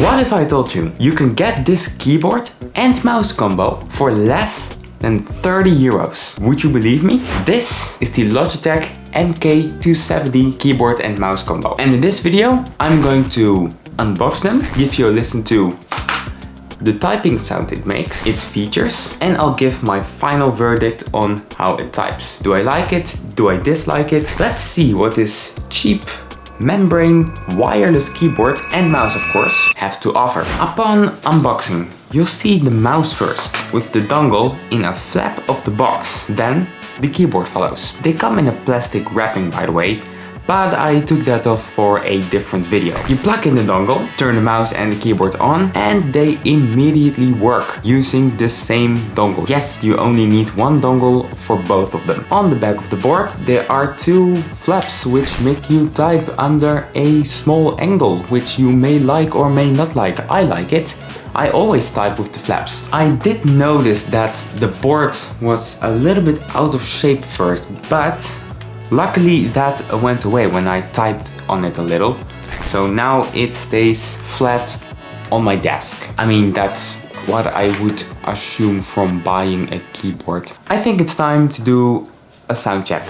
What if I told you you can get this keyboard and mouse combo for less than 30 euros? Would you believe me? This is the Logitech MK270 Keyboard and Mouse combo. And in this video, I'm going to unbox them, give you a listen to the typing sound it makes, its features, and I'll give my final verdict on how it types. Do I like it? Do I dislike it? Let's see what this cheap membrane wireless keyboard and mouse, of course, have to offer. Upon unboxing, you'll see the mouse first, with the dongle in a flap of the box. Then the keyboard follows. They come in a plastic wrapping, by the way, but I took that off for a different video. You plug in the dongle, turn the mouse and the keyboard on, and they immediately work using the same dongle. Yes, you only need one dongle for both of them. On the back of the board, there are two flaps which make you type under a small angle, which you may like or may not like. I like it. I always type with the flaps. I did notice that the board was a little bit out of shape first, but luckily that went away when I typed on it a little. So now it stays flat on my desk. I mean, that's what I would assume from buying a keyboard. I think it's time to do a sound check.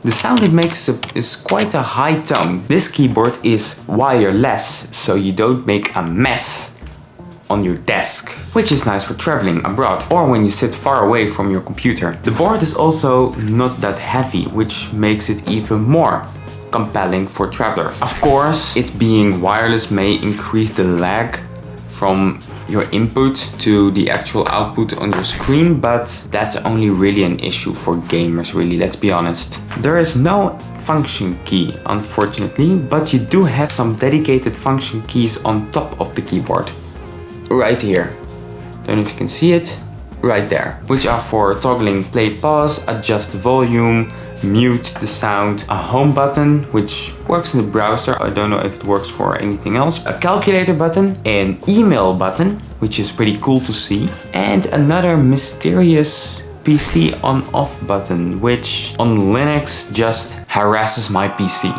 The sound it makes is quite a high tone. This keyboard is wireless, so you don't make a mess on your desk, which is nice for traveling abroad or when you sit far away from your computer. The board is also not that heavy, which makes it even more compelling for travelers. Of course, it being wireless may increase the lag from your input to the actual output on your screen, but that's only really an issue for gamers, really, let's be honest. There is no function key, unfortunately, but you do have some dedicated function keys on top of the keyboard. Right here. Don't know if you can see it. Right there. Which are for toggling play pause, adjust the volume, mute the sound, a home button which works in the browser, I don't know if it works for anything else, a calculator button, an email button which is pretty cool to see, and another mysterious PC on off button which on Linux just harasses my PC.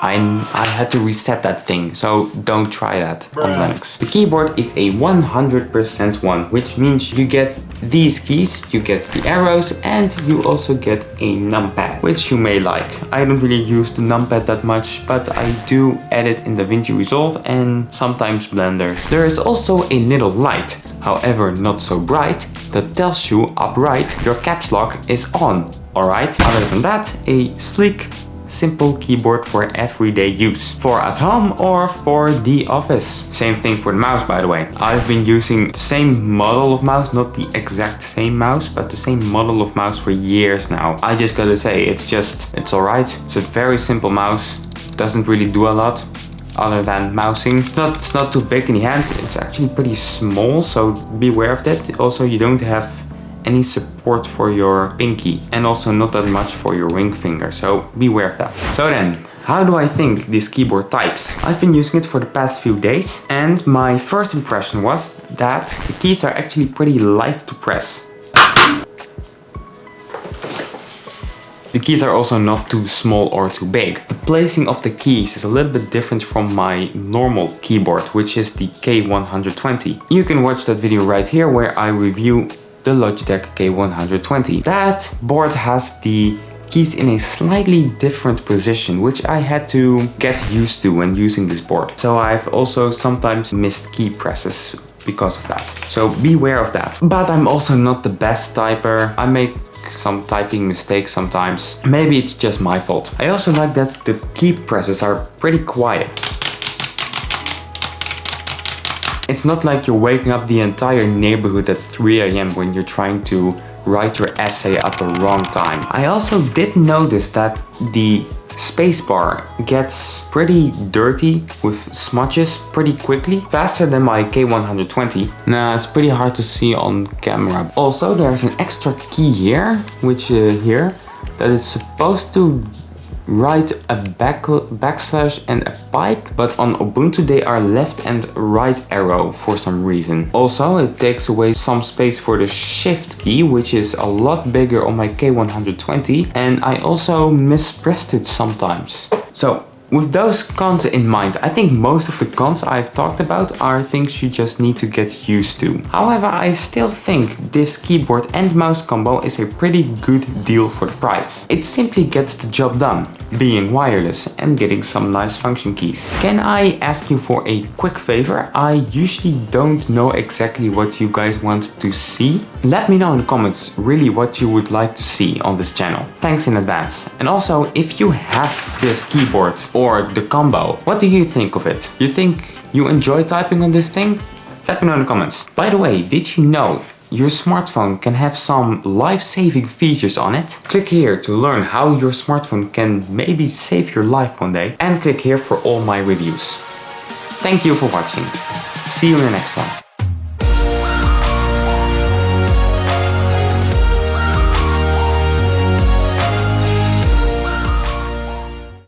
I had to reset that thing, so don't try that on Linux. The keyboard is a 100% one, which means you get these keys, you get the arrows, and you also get a numpad, which you may like. I don't really use the numpad that much, but I do edit in DaVinci Resolve and sometimes Blender. There is also a little light, however not so bright, that tells you upright your caps lock is on. Alright, other than that, a sleek, simple keyboard for everyday use, for at home or for the office. Same thing for the mouse, by the way. I've been using the same model of mouse, not the exact same mouse, but the same model of mouse for years now. I just gotta say, it's alright. It's a very simple mouse, doesn't really do a lot other than mousing. It's not too big in the hands, it's actually pretty small, so beware of that. Also, you don't have any support for your pinky and also not that much for your ring finger, so beware of that. So then, how do I think this keyboard types? I've been using it for the past few days and my first impression was that the keys are actually pretty light to press. The keys are also not too small or too big. The placing of the keys is a little bit different from my normal keyboard, which is the K120. You can watch that video right here where I review the Logitech K120. That board has the keys in a slightly different position, which I had to get used to when using this board. So I've also sometimes missed key presses because of that. So beware of that. But I'm also not the best typer. I make some typing mistakes sometimes. Maybe it's just my fault. I also like that the key presses are pretty quiet. It's not like you're waking up the entire neighborhood at 3 AM when you're trying to write your essay at the wrong time. I also did notice that the spacebar gets pretty dirty with smudges pretty quickly, faster than my K120. Nah, it's pretty hard to see on camera. Also, there's an extra key here, which here, that is supposed to write a backslash and a pipe, but on Ubuntu they are left and right arrow for some reason. Also, it takes away some space for the shift key, which is a lot bigger on my K120, and I also mispressed it sometimes. So with those cons in mind, I think most of the cons I've talked about are things you just need to get used to. However, I still think this keyboard and mouse combo is a pretty good deal for the price. It simply gets the job done, being wireless and getting some nice function keys. Can I ask you for a quick favor? I usually don't know exactly what you guys want to see. Let me know in the comments really what you would like to see on this channel. Thanks in advance. And also, if you have this keyboard or the combo, what do you think of it? You think you enjoy typing on this thing? Let me know in the comments. By the way, did you know your smartphone can have some life-saving features on it? Click here to learn how your smartphone can maybe save your life one day, and click here for all my reviews. Thank you for watching. See you in the next one.